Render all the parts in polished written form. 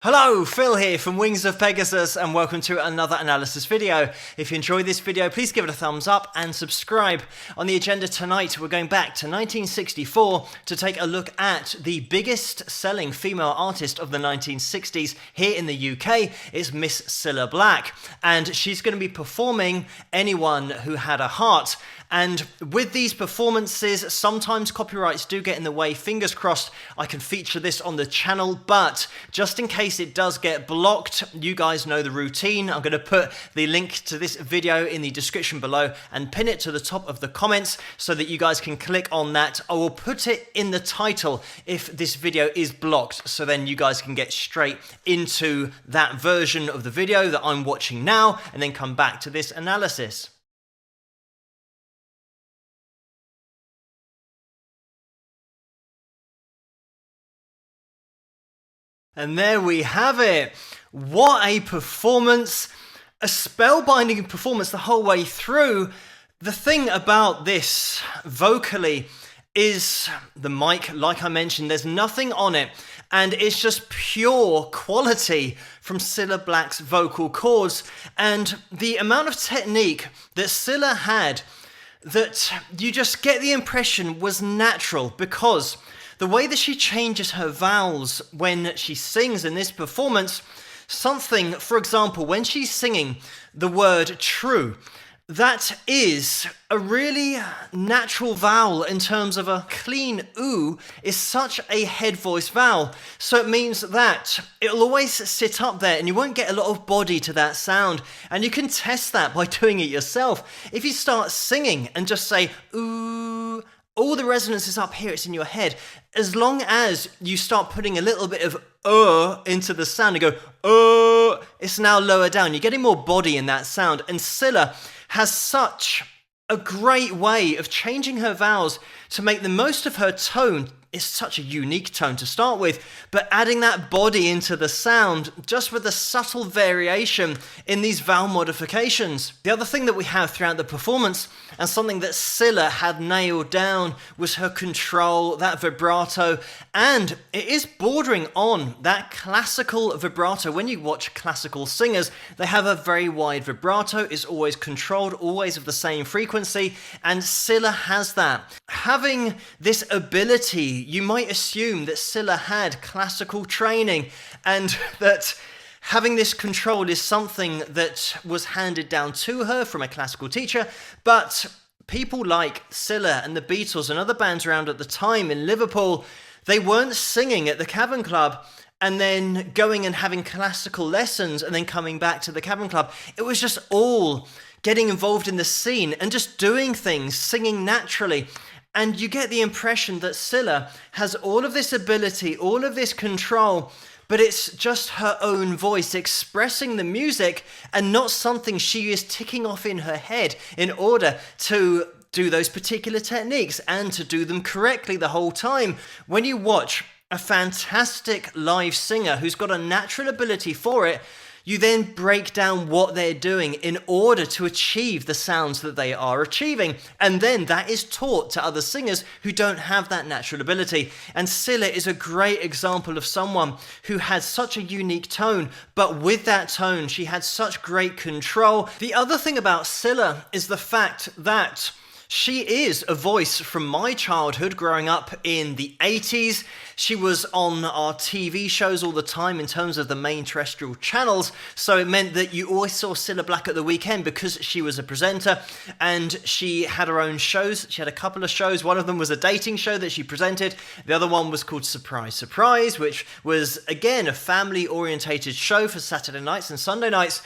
Hello, Phil here from Wings of Pegasus and welcome to another analysis video. If you enjoyed this video, please give it a thumbs up and subscribe. On the agenda tonight, we're going back to 1964 to take a look at the biggest selling female artist of the 1960s here in the UK. It's Miss Cilla Black, and she's going to be performing Anyone Who Had a Heart. And with these performances, sometimes copyrights do get in the way. Fingers crossed I can feature this on the channel, but just in case it does get blocked, you guys know the routine. I'm going to put the link to this video in the description below and pin it to the top of the comments so that you guys can click on that. I will put it in the title if this video is blocked, so then you guys can get straight into that version of the video that I'm watching now and then come back to this analysis. And there we have it. What a performance. A spellbinding performance the whole way through. The thing about this vocally is the mic, like I mentioned, there's nothing on it. And it's just pure quality from Cilla Black's vocal cords. And the amount of technique that Cilla had that you just get the impression was natural, because the way that she changes her vowels when she sings in this performance, something, for example, when she's singing the word true, that is a really natural vowel in terms of a clean ooh is such a head voice vowel. So it means that it'll always sit up there and you won't get a lot of body to that sound. And you can test that by doing it yourself. If you start singing and just say ooh, all the resonance is up here, it's in your head. As long as you start putting a little bit of into the sound and go, it's now lower down. You're getting more body in that sound. And Cilla has such a great way of changing her vowels to make the most of her tone. It's such a unique tone to start with, but adding that body into the sound just with a subtle variation in these vowel modifications. The other thing that we have throughout the performance, and something that Cilla had nailed down, was her control, that vibrato, and it is bordering on that classical vibrato. When you watch classical singers, they have a very wide vibrato. It's always controlled, always of the same frequency, and Cilla has that. Having this ability, you might assume that Cilla had classical training and that having this control is something that was handed down to her from a classical teacher, but people like Cilla and the Beatles and other bands around at the time in Liverpool, they weren't singing at the Cavern Club and then going and having classical lessons and then coming back to the Cavern Club. It was just all getting involved in the scene and just doing things, singing naturally. And you get the impression that Cilla has all of this ability, all of this control, but it's just her own voice expressing the music and not something she is ticking off in her head in order to do those particular techniques and to do them correctly the whole time. When you watch a fantastic live singer who's got a natural ability for it, you then break down what they're doing in order to achieve the sounds that they are achieving. And then that is taught to other singers who don't have that natural ability. And Cilla is a great example of someone who had such a unique tone, but with that tone, she had such great control. The other thing about Cilla is the fact that she is a voice from my childhood growing up in the 80s. She was on our TV shows all the time in terms of the main terrestrial channels, so it meant that you always saw Cilla Black at the weekend because she was a presenter and she had her own shows. She had a couple of shows. One of them was a dating show that she presented. The other one was called Surprise Surprise, which was, again, a family-orientated show for Saturday nights and Sunday nights.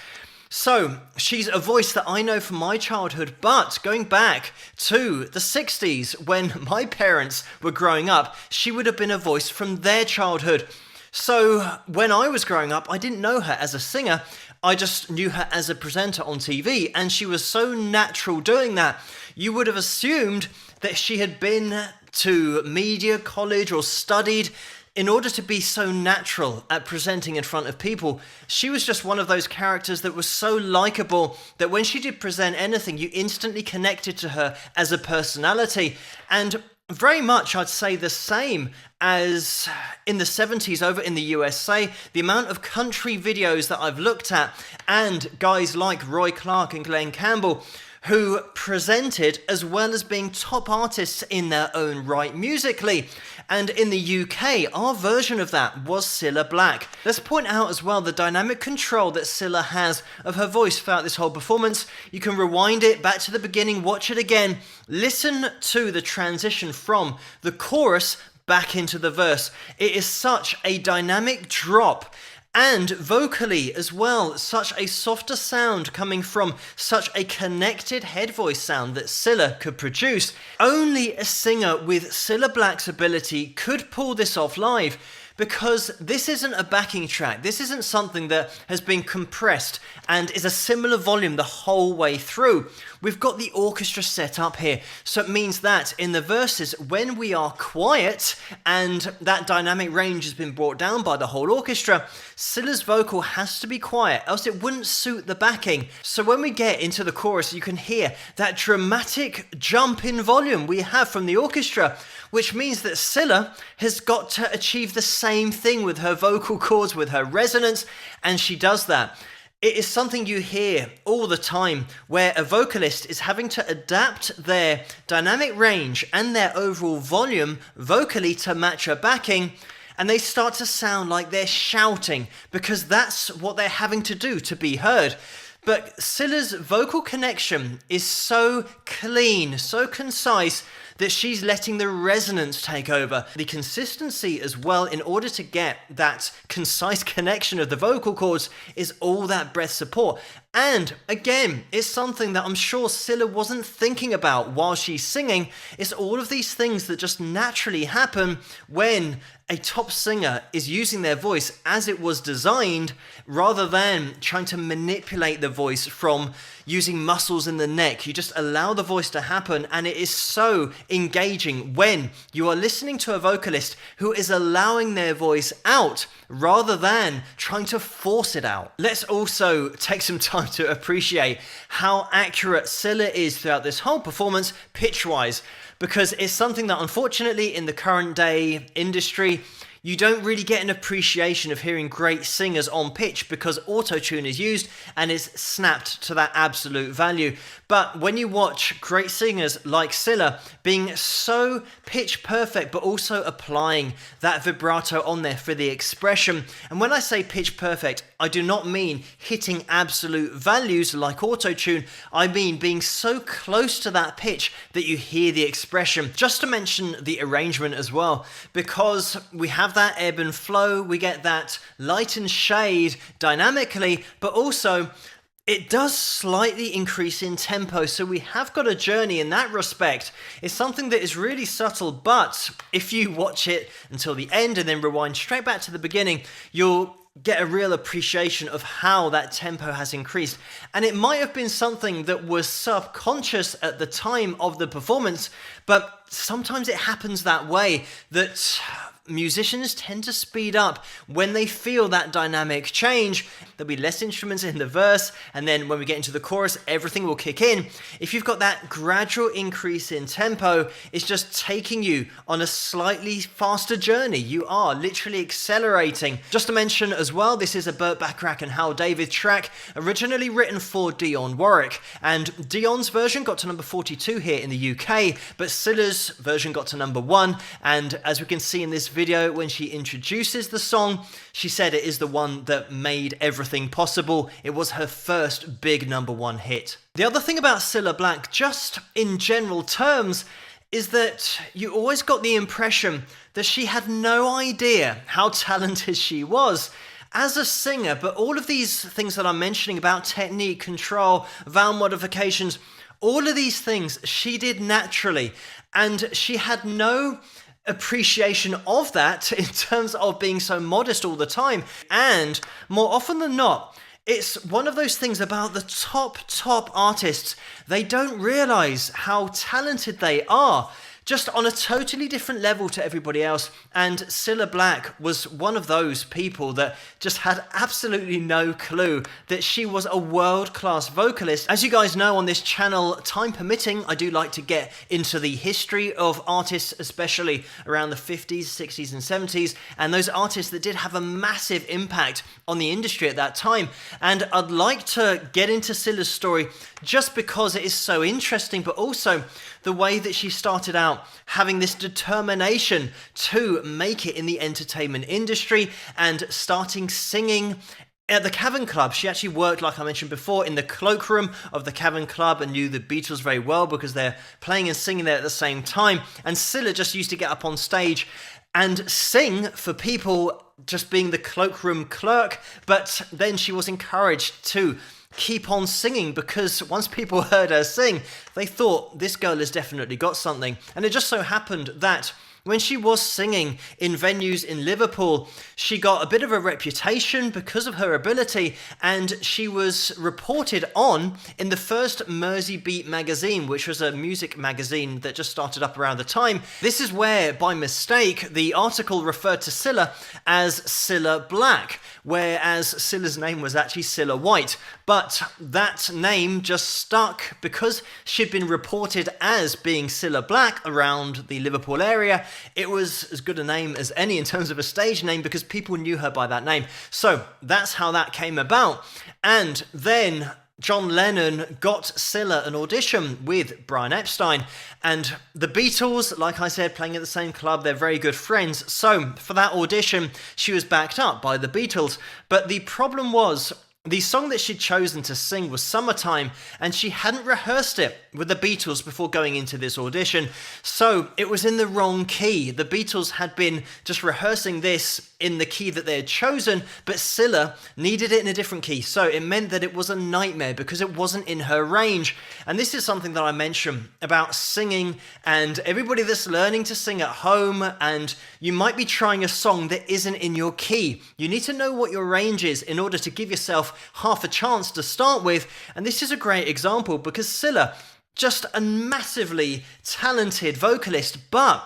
So she's a voice that I know from my childhood, but going back to the 60s when my parents were growing up, she would have been a voice from their childhood. So when I was growing up, I didn't know her as a singer. I just knew her as a presenter on TV, and she was so natural doing that. You would have assumed that she had been to media college or studied in order to be so natural at presenting in front of people. She was just one of those characters that was so likable that when she did present anything, you instantly connected to her as a personality. And very much, I'd say, the same as in the 70s over in the USA. The amount of country videos that I've looked at, and guys like Roy Clark and Glenn Campbell, who presented as well as being top artists in their own right musically. And in the UK, our version of that was Cilla Black. Let's point out as well the dynamic control that Cilla has of her voice throughout this whole performance. You can rewind it back to the beginning, watch it again, listen to the transition from the chorus back into the verse. It is such a dynamic drop. And vocally as well, such a softer sound coming from such a connected head voice sound that Cilla could produce. Only a singer with Cilla Black's ability could pull this off live, because this isn't a backing track. This isn't something that has been compressed and is a similar volume the whole way through. We've got the orchestra set up here, so it means that in the verses, when we are quiet and that dynamic range has been brought down by the whole orchestra, Cilla's vocal has to be quiet, else it wouldn't suit the backing. So when we get into the chorus, you can hear that dramatic jump in volume we have from the orchestra, which means that Cilla has got to achieve the same thing with her vocal cords, with her resonance, and she does that. It is something you hear all the time, where a vocalist is having to adapt their dynamic range and their overall volume vocally to match a backing, and they start to sound like they're shouting, because that's what they're having to do to be heard. But Cilla's vocal connection is so clean, so concise, that she's letting the resonance take over. The consistency as well, in order to get that concise connection of the vocal cords, is all that breath support. And again, it's something that I'm sure Cilla wasn't thinking about while she's singing. It's all of these things that just naturally happen when a top singer is using their voice as it was designed, rather than trying to manipulate the voice from using muscles in the neck. You just allow the voice to happen, and it is so engaging when you are listening to a vocalist who is allowing their voice out rather than trying to force it out. Let's also take some time to appreciate how accurate Cilla is throughout this whole performance, pitch-wise, because it's something that unfortunately in the current day industry, you don't really get an appreciation of hearing great singers on pitch, because auto-tune is used and is snapped to that absolute value. But when you watch great singers like Cilla being so pitch perfect, but also applying that vibrato on there for the expression, and when I say pitch perfect, I do not mean hitting absolute values like auto-tune. I mean being so close to that pitch that you hear the expression. Just to mention the arrangement as well, because we have that ebb and flow, we get that light and shade dynamically, but also it does slightly increase in tempo, so we have got a journey in that respect. It's something that is really subtle, but if you watch it until the end and then rewind straight back to the beginning, you'll get a real appreciation of how that tempo has increased. And it might have been something that was subconscious at the time of the performance, but sometimes it happens that way, that musicians tend to speed up when they feel that dynamic change. There'll be less instruments in the verse, and then when we get into the chorus, everything will kick in. If you've got that gradual increase in tempo, it's just taking you on a slightly faster journey. You are literally accelerating. Just to mention as well, this is a Burt Bacharach and Hal David track, originally written for Dionne Warwick, and Dionne's version got to number 42 here in the UK, but Cilla's version got to number 1, and as we can see in this video, when she introduces the song, she said it is the one that made everything possible. It was her first big number 1 hit. The other thing about Cilla Black, just in general terms, is that you always got the impression that she had no idea how talented she was as a singer, but all of these things that I'm mentioning about technique, control, vowel modifications, all of these things she did naturally, and she had no appreciation of that in terms of being so modest all the time. And more often than not, it's one of those things about the top artists. They don't realize how talented they are just on a totally different level to everybody else. And Cilla Black was one of those people that just had absolutely no clue that she was a world-class vocalist. As you guys know on this channel, time permitting, I do like to get into the history of artists, especially around the 50s, 60s and 70s, and those artists that did have a massive impact on the industry at that time. And I'd like to get into Cilla's story just because it is so interesting, but also the way that she started out having this determination to make it in the entertainment industry and starting singing at the Cavern Club. She actually worked, like I mentioned before, in the cloakroom of the Cavern Club and knew the Beatles very well because they're playing and singing there at the same time. And Cilla just used to get up on stage and sing for people, just being the cloakroom clerk, but then she was encouraged to keep on singing because once people heard her sing, they thought, this girl has definitely got something. And it just so happened that when she was singing in venues in Liverpool, she got a bit of a reputation because of her ability, and she was reported on in the first Mersey Beat magazine, which was a music magazine that just started up around the time. This is where, by mistake, the article referred to Cilla as Cilla Black, whereas Cilla's name was actually Cilla White. But that name just stuck because she'd been reported as being Cilla Black around the Liverpool area. It was as good a name as any in terms of a stage name because people knew her by that name. So that's how that came about. And then John Lennon got Cilla an audition with Brian Epstein, and the Beatles, like I said, playing at the same club, they're very good friends. So for that audition, she was backed up by the Beatles. But the problem was, the song that she'd chosen to sing was Summertime, and she hadn't rehearsed it with the Beatles before going into this audition, so it was in the wrong key. The Beatles had been just rehearsing this in the key that they had chosen, but Cilla needed it in a different key, so it meant that it was a nightmare because it wasn't in her range. And this is something that I mentioned about singing and everybody that's learning to sing at home, and you might be trying a song that isn't in your key. You need to know what your range is in order to give yourself half a chance to start with, and this is a great example because Cilla, just a massively talented vocalist, but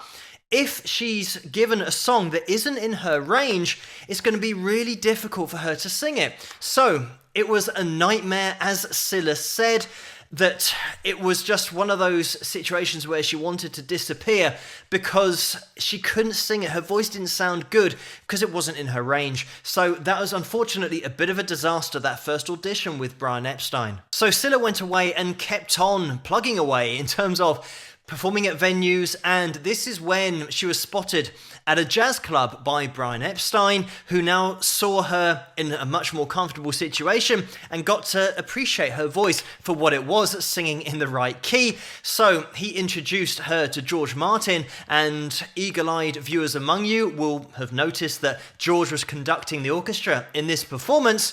if she's given a song that isn't in her range, it's going to be really difficult for her to sing it. So it was a nightmare, as Cilla said, that it was just one of those situations where she wanted to disappear because she couldn't sing it. Her voice didn't sound good because it wasn't in her range. So that was unfortunately a bit of a disaster, that first audition with Brian Epstein. So Cilla went away and kept on plugging away in terms of performing at venues, and this is when she was spotted at a jazz club by Brian Epstein, who now saw her in a much more comfortable situation and got to appreciate her voice for what it was, singing in the right key. So he introduced her to George Martin, and eagle-eyed viewers among you will have noticed that George was conducting the orchestra in this performance,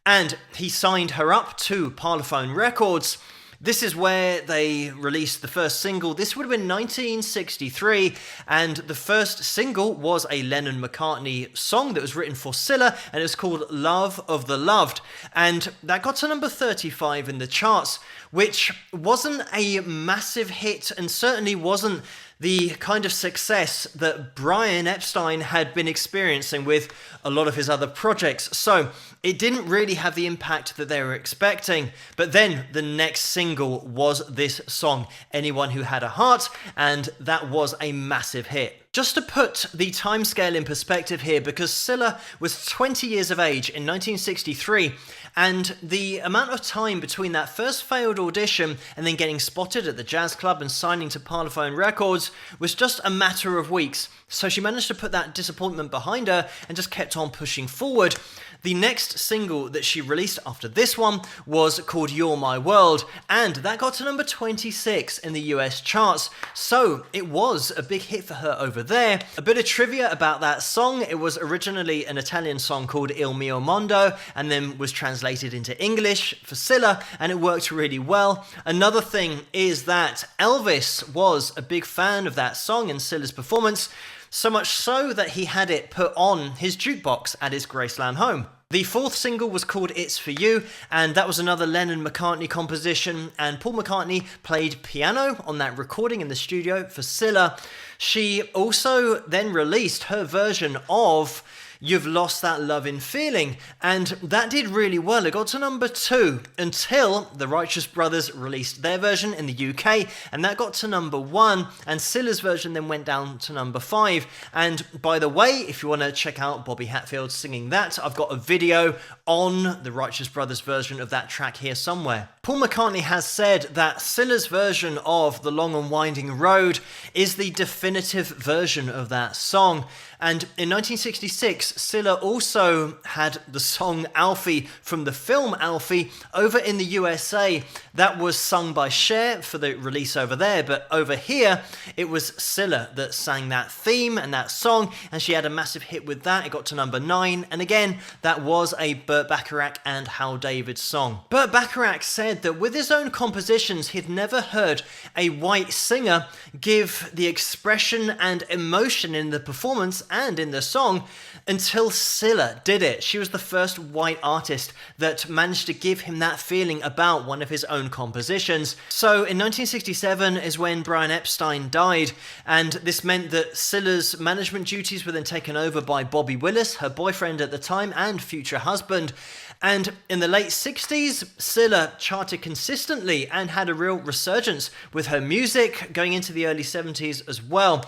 and he signed her up to Parlophone Records. This is where they released the first single. This would have been 1963, and the first single was a Lennon-McCartney song that was written for Cilla, and it was called Love of the Loved, and that got to number 35 in the charts, which wasn't a massive hit and certainly wasn't the kind of success that Brian Epstein had been experiencing with a lot of his other projects. So it didn't really have the impact that they were expecting. But then the next single was this song, Anyone Who Had a Heart, and that was a massive hit. Just to put the timescale in perspective here, because Cilla was 20 years of age in 1963, and the amount of time between that first failed audition and then getting spotted at the jazz club and signing to Parlophone Records was just a matter of weeks. So she managed to put that disappointment behind her and just kept on pushing forward. The next single that she released after this one was called You're My World, and that got to number 26 in the US charts, so it was a big hit for her over there. A bit of trivia about that song: it was originally an Italian song called Il Mio Mondo, and then was translated into English for Cilla, and it worked really well. Another thing is that Elvis was a big fan of that song and Cilla's performance. so much so that he had it put on his jukebox at his Graceland home. The fourth single was called It's For You, and that was another Lennon-McCartney composition, and Paul McCartney played piano on that recording in the studio for Cilla. She also then released her version of You've Lost That Lovin' Feeling, and that did really well. It got to number 2 until the Righteous Brothers released their version in the UK, and that got to number 1, and Cilla's version then went down to number 5. And by the way, if you want to check out Bobby Hatfield singing that, I've got a video on the Righteous Brothers version of that track here somewhere. Paul McCartney has said that Cilla's version of The Long and Winding Road is the definitive version of that song. And in 1966, Cilla also had the song Alfie from the film Alfie over in the USA. That was sung by Cher for the release over there, but over here, it was Cilla that sang that theme and that song, and she had a massive hit with that. It got to number 9, and again, that was a Burt Bacharach and Hal David song. Burt Bacharach said that with his own compositions, he'd never heard a white singer give the expression and emotion in the performance and in the song until Cilla did it. She was the first white artist that managed to give him that feeling about one of his own compositions. So in 1967 is when Brian Epstein died, and this meant that Cilla's management duties were then taken over by Bobby Willis, her boyfriend at the time and future husband. And in the late 60s, Cilla charted consistently and had a real resurgence with her music going into the early 70s as well.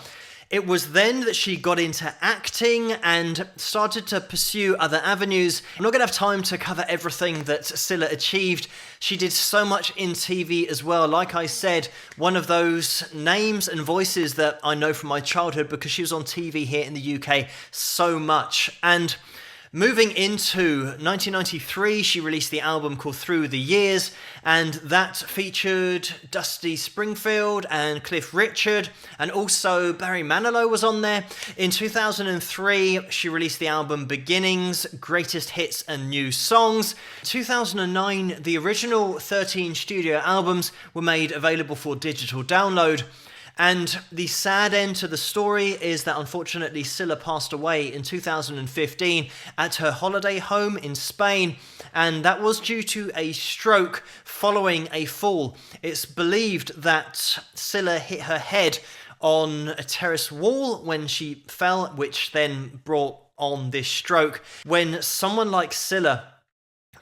It was then that she got into acting and started to pursue other avenues. I'm not going to have time to cover everything that Cilla achieved. She did so much in TV as well. Like I said, one of those names and voices that I know from my childhood because she was on TV here in the UK so much. And moving into 1993, she released the album called Through the Years, and that featured Dusty Springfield and Cliff Richard, and also Barry Manilow was on there. In 2003, she released the album Beginnings, Greatest Hits and New Songs. 2009, the original 13 studio albums were made available for digital download. And the sad end to the story is that unfortunately Cilla passed away in 2015 at her holiday home in Spain, and that was due to a stroke following a fall. It's believed that Cilla hit her head on a terrace wall when she fell, which then brought on this stroke. When someone like Cilla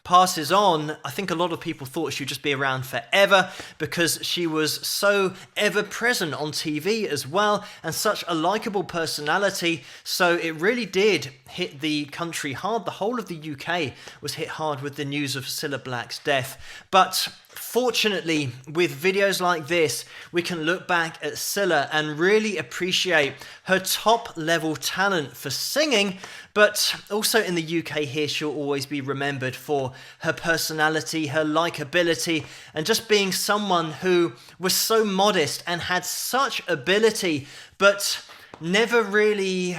passes on, I think a lot of people thought she'd just be around forever because she was so ever present on TV as well and such a likable personality. So it really did hit the country hard. The whole of the UK was hit hard with the news of Cilla Black's death. But fortunately, with videos like this, we can look back at Cilla and really appreciate her top-level talent for singing, but also in the UK here, she'll always be remembered for her personality, her likability, and just being someone who was so modest and had such ability, but never really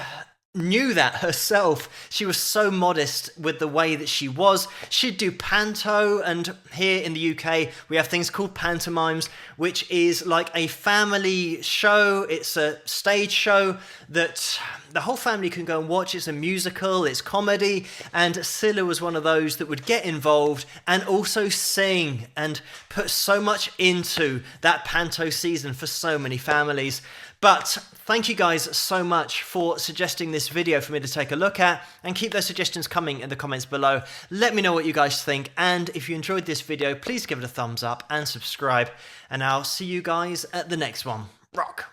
knew that herself. She was so modest with the way that she was. She'd do panto, and here in the UK we have things called pantomimes, which is like a family show. It's a stage show that the whole family can go and watch. It's a musical, it's comedy, and Cilla was one of those that would get involved and also sing and put so much into that panto season for so many families. But thank you guys so much for suggesting this video for me to take a look at, and keep those suggestions coming in the comments below. Let me know what you guys think, and if you enjoyed this video, please give it a thumbs up and subscribe, and I'll see you guys at the next one. Rock!